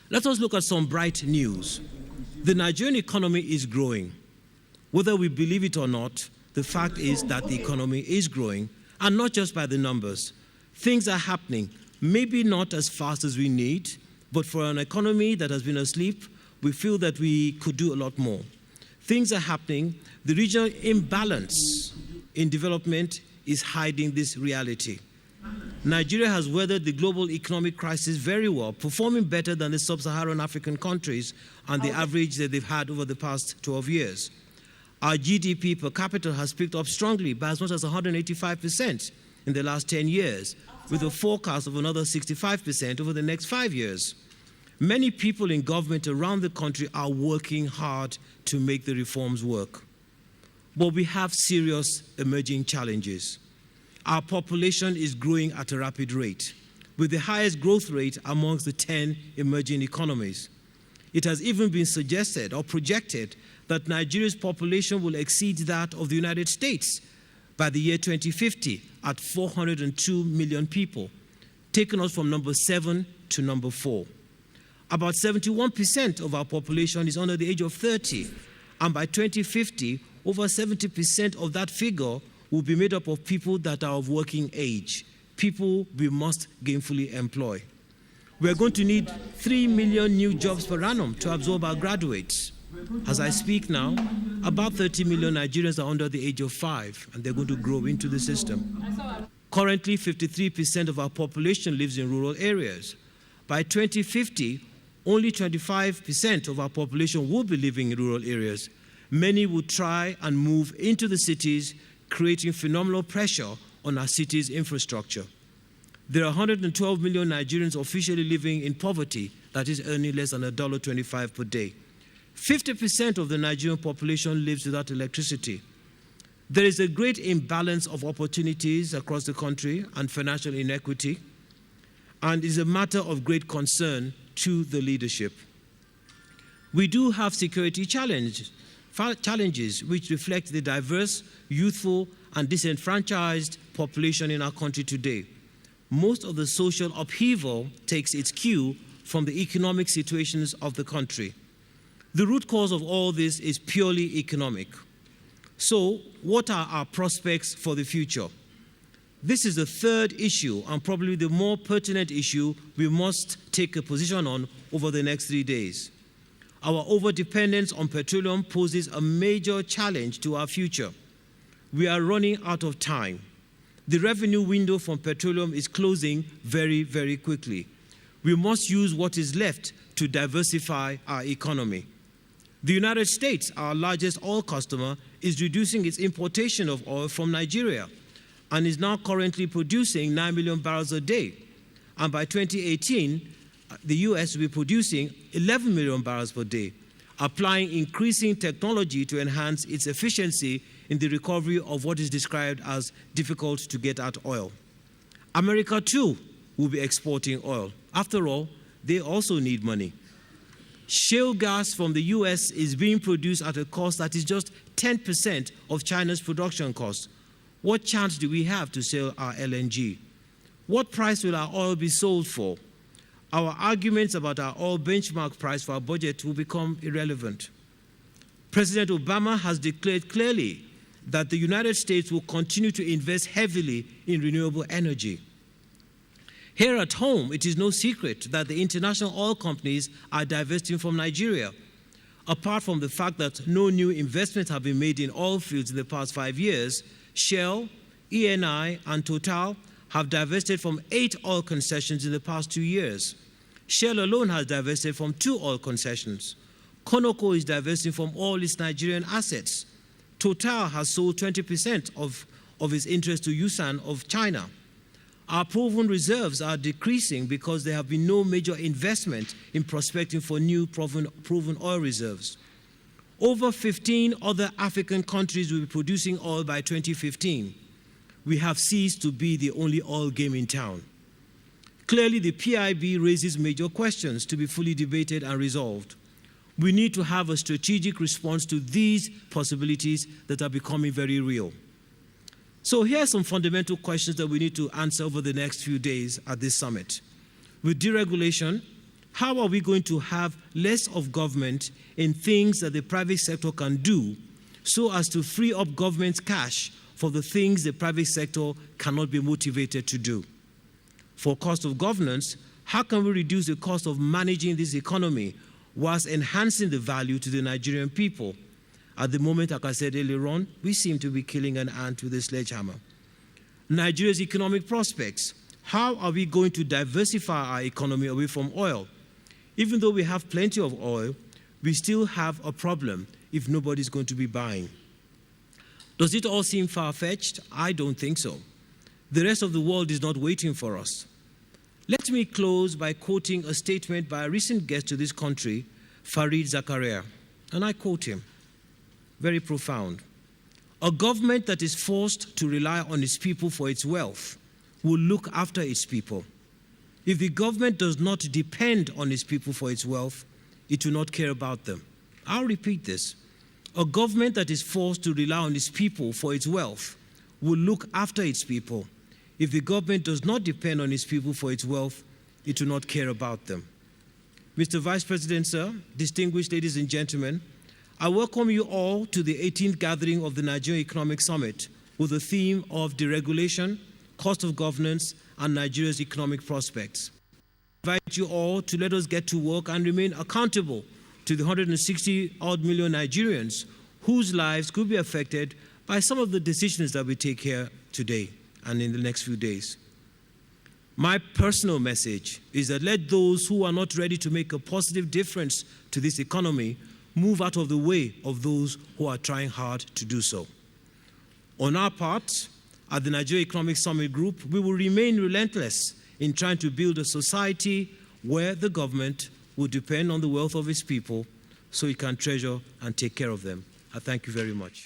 Let us look at some bright news. The Nigerian economy is growing. Whether we believe it or not, the fact is that the economy is growing, and not just by the numbers. Things are happening, maybe not as fast as we need, but for an economy that has been asleep, we feel that we could do a lot more. Things are happening. The regional imbalance in development is hiding this reality. Nigeria has weathered the global economic crisis very well, performing better than the sub-Saharan African countries and the average that they've had over the past 12 years. Our GDP per capita has picked up strongly by as much as 185% in the last 10 years, with a forecast of another 65% over the next 5 years. Many people in government around the country are working hard to make the reforms work. But we have serious emerging challenges. Our population is growing at a rapid rate, with the highest growth rate amongst the 10 emerging economies. It has even been suggested or projected that Nigeria's population will exceed that of the United States by the year 2050 at 402 million people, taking us from number 7 to number 4. About 71% of our population is under the age of 30, and by 2050, over 70% of that figure will be made up of people that are of working age, people we must gainfully employ. We are going to need 3 million new jobs per annum to absorb our graduates. As I speak now, about 30 million Nigerians are under the age of 5, and they're going to grow into the system. Currently, 53% of our population lives in rural areas. By 2050, only 25% of our population will be living in rural areas. Many will try and move into the cities, creating phenomenal pressure on our cities' infrastructure. There are 112 million Nigerians officially living in poverty, that is earning less than $1.25 per day. 50% of the Nigerian population lives without electricity. There is a great imbalance of opportunities across the country and financial inequity, and it is a matter of great concern to the leadership. We do have security challenges which reflect the diverse, youthful, and disenfranchised population in our country today. Most of the social upheaval takes its cue from the economic situations of the country. The root cause of all this is purely economic. So, what are our prospects for the future? This is the third issue, and probably the more pertinent issue we must take a position on over the next 3 days. Our overdependence on petroleum poses a major challenge to our future. We are running out of time. The revenue window from petroleum is closing very, very quickly. We must use what is left to diversify our economy. The United States, our largest oil customer, is reducing its importation of oil from Nigeria and is now currently producing 9 million barrels a day. And by 2018, the U.S. will be producing 11 million barrels per day, applying increasing technology to enhance its efficiency in the recovery of what is described as difficult to get at oil. America, too, will be exporting oil. After all, they also need money. Shale gas from the U.S. is being produced at a cost that is just 10% of China's production cost. What chance do we have to sell our LNG? What price will our oil be sold for? Our arguments about our oil benchmark price for our budget will become irrelevant. President Obama has declared clearly that the United States will continue to invest heavily in renewable energy. Here at home, it is no secret that the international oil companies are divesting from Nigeria. Apart from the fact that no new investments have been made in oil fields in the past 5 years, Shell, ENI, and Total have divested from 8 oil concessions in the past 2 years. Shell alone has divested from 2 oil concessions. Conoco is divesting from all its Nigerian assets. Total has sold 20% of its interest to Yusan of China. Our proven reserves are decreasing because there have been no major investment in prospecting for new proven oil reserves. Over 15 other African countries will be producing oil by 2015. We have ceased to be the only oil game in town. Clearly, the PIB raises major questions to be fully debated and resolved. We need to have a strategic response to these possibilities that are becoming very real. So here are some fundamental questions that we need to answer over the next few days at this summit. With deregulation, How are we going to have less of government in things that the private sector can do so as to free up government cash for the things the private sector cannot be motivated to do? For cost of governance, how can we reduce the cost of managing this economy whilst enhancing the value to the Nigerian people? At the moment, like I said earlier on, we seem to be killing an ant with a sledgehammer. Nigeria's economic prospects. How are we going to diversify our economy away from oil? Even though we have plenty of oil, we still have a problem if nobody's going to be buying. Does it all seem far-fetched? I don't think so. The rest of the world is not waiting for us. Let me close by quoting a statement by a recent guest to this country, Fareed Zakaria, and I quote him, very profound. A government that is forced to rely on its people for its wealth will look after its people. If the government does not depend on its people for its wealth, it will not care about them. I'll repeat this. A government that is forced to rely on its people for its wealth will look after its people. If the government does not depend on its people for its wealth, it will not care about them. Mr. Vice President, sir, distinguished ladies and gentlemen, I welcome you all to the 18th gathering of the Nigerian Economic Summit with the theme of deregulation, cost of governance, and Nigeria's economic prospects. I invite you all to let us get to work and remain accountable to the 160-odd million Nigerians whose lives could be affected by some of the decisions that we take here today and in the next few days. My personal message is that let those who are not ready to make a positive difference to this economy move out of the way of those who are trying hard to do so. On our part, at the Nigerian Economic Summit Group, we will remain relentless in trying to build a society where the government will depend on the wealth of its people so it can treasure and take care of them. I thank you very much.